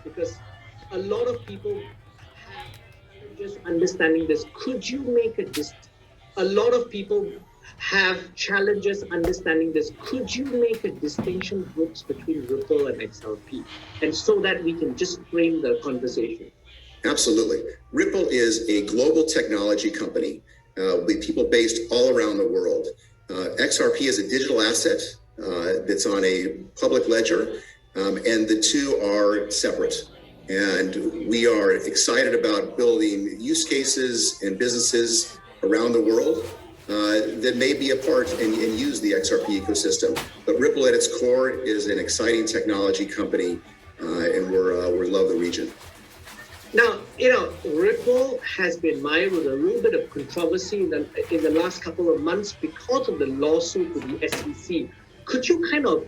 because a lot of people have challenges understanding this. Could you make a lot of people have challenges understanding this. Could you make a distinction, Brooks, between Ripple and XRP? And so that we can just frame the conversation. Absolutely. Ripple is a global technology company with people based all around the world. XRP is a digital asset that's on a public ledger, and the two are separate. And we are excited about building use cases and businesses around the world that may be a part and use the XRP ecosystem. But Ripple at its core is an exciting technology company, and we love the region. Now, Ripple has been mired with a little bit of controversy in the last couple of months because of the lawsuit with the SEC. Could you kind of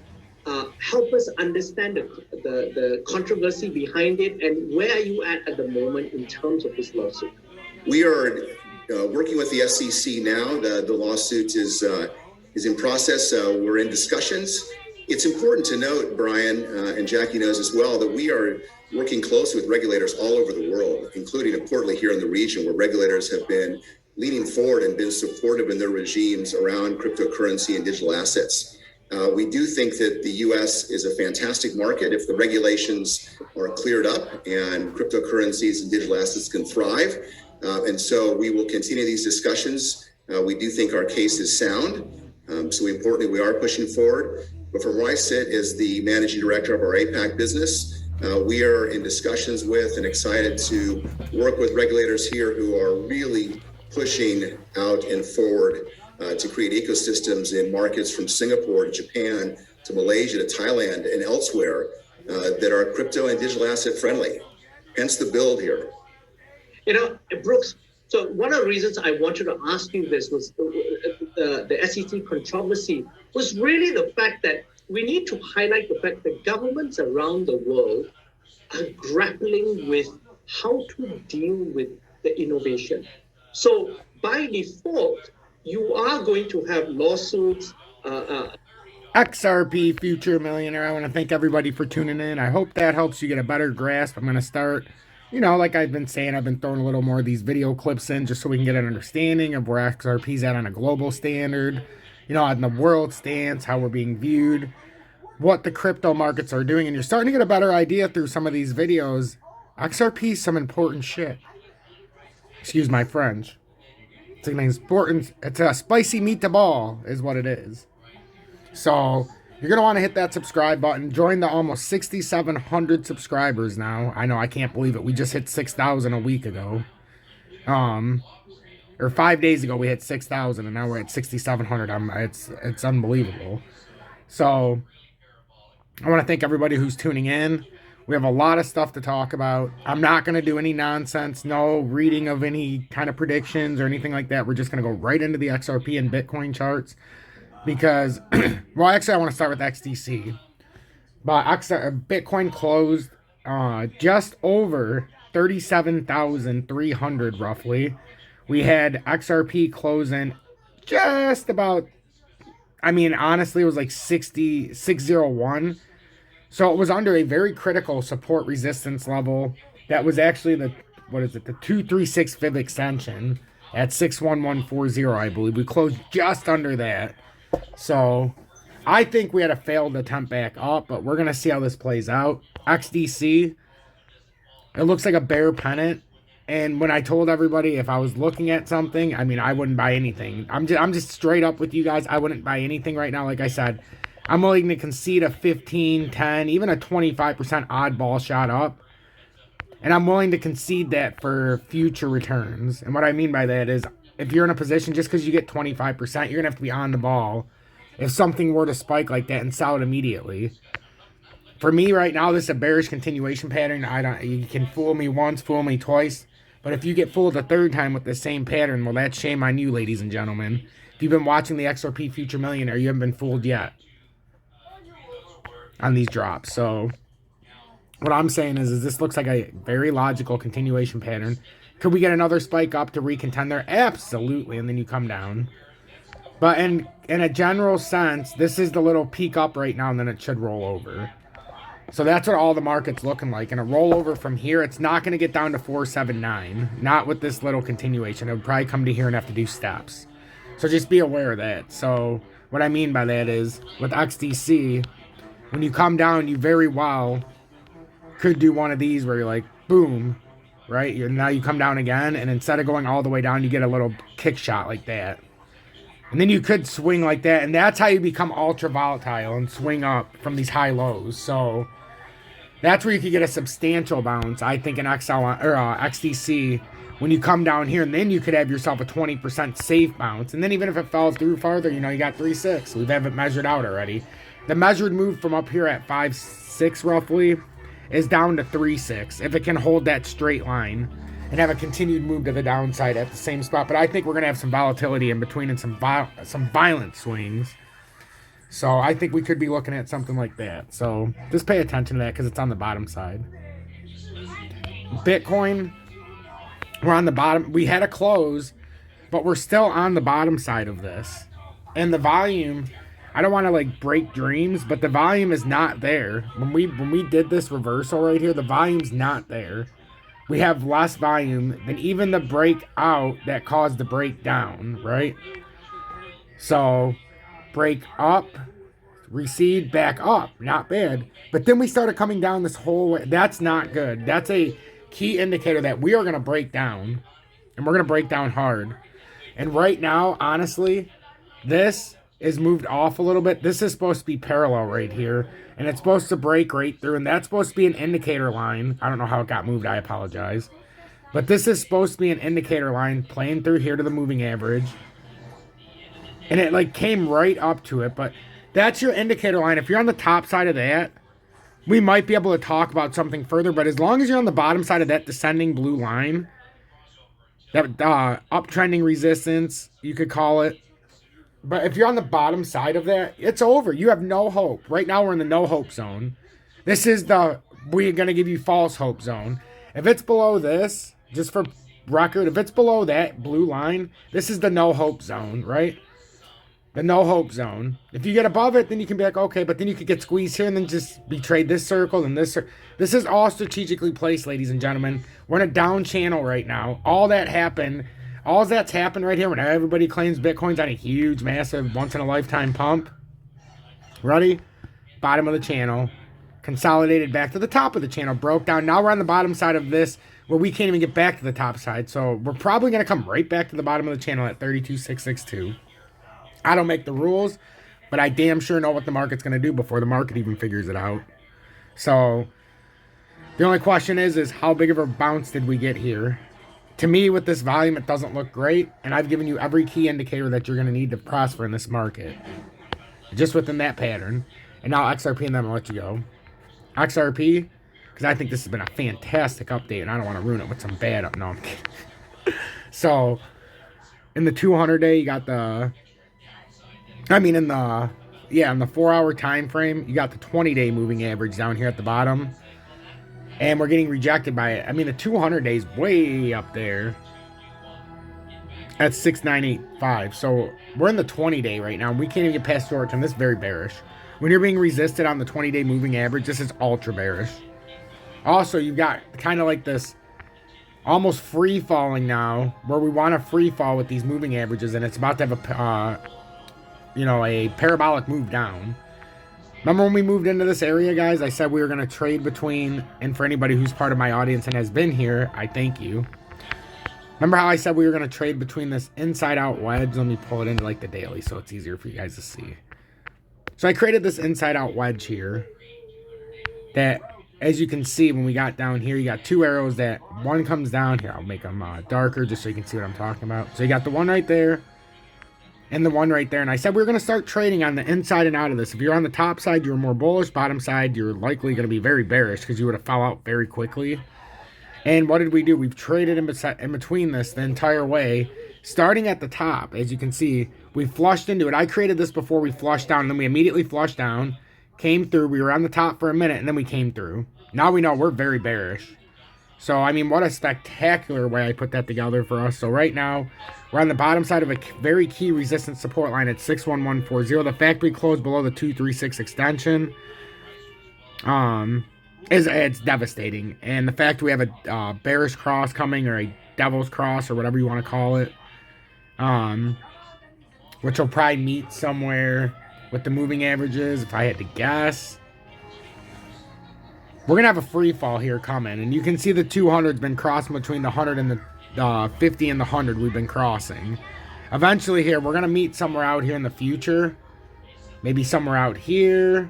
help us understand the controversy behind it, and where are you at the moment in terms of this lawsuit? We are working with the SEC now. The lawsuit is in process. We're in discussions. It's important to note, Brian, and Jackie knows as well, that we are working closely with regulators all over the world, including importantly here in the region, where regulators have been leaning forward and been supportive in their regimes around cryptocurrency and digital assets. We do think that the U.S. is a fantastic market if the regulations are cleared up and cryptocurrencies and digital assets can thrive. And so we will continue these discussions. We do think our case is sound. So importantly, we are pushing forward. But from where I sit as the managing director of our APAC business, we are in discussions with and excited to work with regulators here who are really pushing out and forward to create ecosystems in markets from Singapore to Japan to Malaysia to Thailand and elsewhere that are crypto and digital asset friendly. Hence the build here. Brooks, so one of the reasons I wanted to ask you this was the SEC controversy was really the fact that we need to highlight the fact that governments around the world are grappling with how to deal with the innovation. So by default, you are going to have lawsuits. XRP Future Millionaire, I want to thank everybody for tuning in. I hope that helps you get a better grasp. I'm going to start, like I've been saying, I've been throwing a little more of these video clips in just so we can get an understanding of where XRP's at on a global standard, on the world stance, how we're being viewed, what the crypto markets are doing. And you're starting to get a better idea through some of these videos. XRP's some important shit. Excuse my French. It's an important, it's a spicy meatball is what it is. So you're going to want to hit that subscribe button. Join the almost 6,700 subscribers now. I know, I can't believe it. We just hit 6,000 a week ago. Or 5 days ago we hit 6,000 and now we're at 6,700. It's unbelievable. So I want to thank everybody who's tuning in. We have a lot of stuff to talk about. I'm not going to do any nonsense, no reading of any kind of predictions or anything like that. We're just going to go right into the XRP and Bitcoin charts because, well, actually I want to start with XDC. But Bitcoin closed just over 37,300 roughly. We had XRP closing just about, honestly, it was like 601. So it was under a very critical support resistance level. That was actually the 236 fib extension at 61140, I believe. We closed just under that. So I think we had a failed attempt back up, but we're going to see how this plays out. XDC, it looks like a bear pennant. And when I told everybody if I was looking at something, I wouldn't buy anything. I'm just straight up with you guys. I wouldn't buy anything right now. Like I said, I'm willing to concede a 15, 10, even a 25% oddball shot up. And I'm willing to concede that for future returns. And what I mean by that is if you're in a position, just because you get 25%, you're going to have to be on the ball if something were to spike like that and sell it immediately. For me right now, this is a bearish continuation pattern. You can fool me once, fool me twice. But if you get fooled a third time with the same pattern, well, that's shame on you, ladies and gentlemen. If you've been watching the XRP Future Millionaire, you haven't been fooled yet on these drops. So what I'm saying is this looks like a very logical continuation pattern. Could we get another spike up to recontend there? Absolutely, and then you come down. But in a general sense, this is the little peak up right now, and then it should roll over. So that's what all the market's looking like. And a rollover from here, it's not going to get down to 479. Not with this little continuation. It would probably come to here and have to do steps. So just be aware of that. So what I mean by that is, with XDC, when you come down, you very well could do one of these where you're like, boom, right? Now you come down again, and instead of going all the way down, you get a little kick shot like that. And then you could swing like that, and that's how you become ultra volatile and swing up from these high lows. So that's where you could get a substantial bounce, I think, in XDC when you come down here, and then you could have yourself a 20% safe bounce. And then even if it fell through farther, you got 3.6. We have it measured out already. The measured move from up here at 5.6 roughly is down to 3.6 if it can hold that straight line and have a continued move to the downside at the same spot. But I think we're going to have some volatility in between and some violent swings. So I think we could be looking at something like that. So just pay attention to that because it's on the bottom side. Bitcoin, we're on the bottom. We had a close, but we're still on the bottom side of this. And the volume, I don't want to like break dreams, but the volume is not there. When we did this reversal right here, the volume's not there. We have less volume than even the breakout that caused the breakdown, right? So break up, recede, back up, not bad. But then we started coming down this whole way. That's not good. That's a key indicator that we are going to break down, and we're going to break down hard. And right now, honestly, this is moved off a little bit. This is supposed to be parallel right here, and it's supposed to break right through, and that's supposed to be an indicator line. I don't know how it got moved. I apologize. But this is supposed to be an indicator line playing through here to the moving average. And it like came right up to it, but that's your indicator line. If you're on the top side of that, we might be able to talk about something further, but as long as you're on the bottom side of that descending blue line, that uptrending resistance, you could call it. But if you're on the bottom side of that, it's over. You have no hope. Right now, we're in the no hope zone. This is the we're going to give you false hope zone. If it's below this, just for record, if it's below that blue line, this is the no hope zone, right? The no hope zone. If you get above it, then you can be like, okay, but then you could get squeezed here and then just betray this circle and this circle. This is all strategically placed, ladies and gentlemen. We're in a down channel right now. All that's happened right here when everybody claims Bitcoin's on a huge, massive, once-in-a-lifetime pump. Ready? Bottom of the channel. Consolidated back to the top of the channel. Broke down. Now we're on the bottom side of this where we can't even get back to the top side. So we're probably going to come right back to the bottom of the channel at 32,662. I don't make the rules, but I damn sure know what the market's going to do before the market even figures it out. So the only question is how big of a bounce did we get here? To me, with this volume, it doesn't look great, and I've given you every key indicator that you're going to need to prosper in this market. Just within that pattern. And now XRP, and then I'll let you go. XRP, because I think this has been a fantastic update, and I don't want to ruin it with some bad up. No, I'm kidding. So, in the 200-day, you got the... in the 4-hour time frame, you got the 20-day moving average down here at the bottom. And we're getting rejected by it. The 200 days way up there. That's 6985. So we're in the 20-day right now. We can't even get past short term. This is very bearish. When you're being resisted on the 20-day moving average, this is ultra bearish. Also, you've got kind of like this almost free falling now, where we want to free fall with these moving averages, and it's about to have a parabolic move down. Remember when we moved into this area, guys? I said we were going to trade between, and for anybody who's part of my audience and has been here, I thank you. Remember how I said we were going to trade between this inside-out wedge? Let me pull it into like the daily so it's easier for you guys to see. So I created this inside-out wedge here that, as you can see, when we got down here, you got two arrows that one comes down here. I'll make them darker just so you can see what I'm talking about. So you got the one right there and the one right there. And I said we were going to start trading on the inside and out of this. If you're on the top side, you're more bullish. Bottom side, you're likely going to be very bearish because you would have fell out very quickly. And what did we do? We've traded in between this the entire way. Starting at the top, as you can see, we flushed into it. I created this before we flushed down. And then we immediately flushed down, came through. We were on the top for a minute, and then we came through. Now we know we're very bearish. So, what a spectacular way I put that together for us. So right now, we're on the bottom side of a very key resistance support line at 61140. The factory closed below the 236 extension. it's devastating. And the fact we have a bearish cross coming, or a devil's cross, or whatever you want to call it, which will probably meet somewhere with the moving averages, if I had to guess. We're gonna have a free fall here coming, and you can see the 200's been crossing between the 100 and the 50 and the 100. We've been crossing. Eventually here, we're gonna meet somewhere out here in the future. Maybe somewhere out here.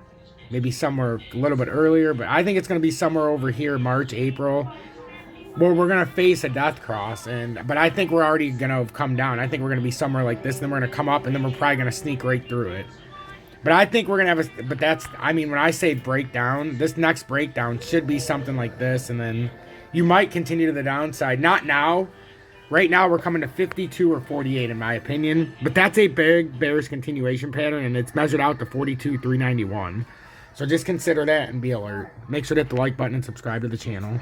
Maybe somewhere a little bit earlier. But I think it's gonna be somewhere over here, March, April, where we're gonna face a death cross. But I think we're already gonna have come down. I think we're gonna be somewhere like this, and then we're gonna come up, and then we're probably gonna sneak right through it. But I think we're gonna have but that's, I mean, when I say breakdown, this next breakdown should be something like this, and then you might continue to the downside. Not now. Right now, we're coming to 52 or 48, in my opinion. But that's a big bearish continuation pattern, and it's measured out to 42,391. So just consider that and be alert. Make sure to hit the like button and subscribe to the channel.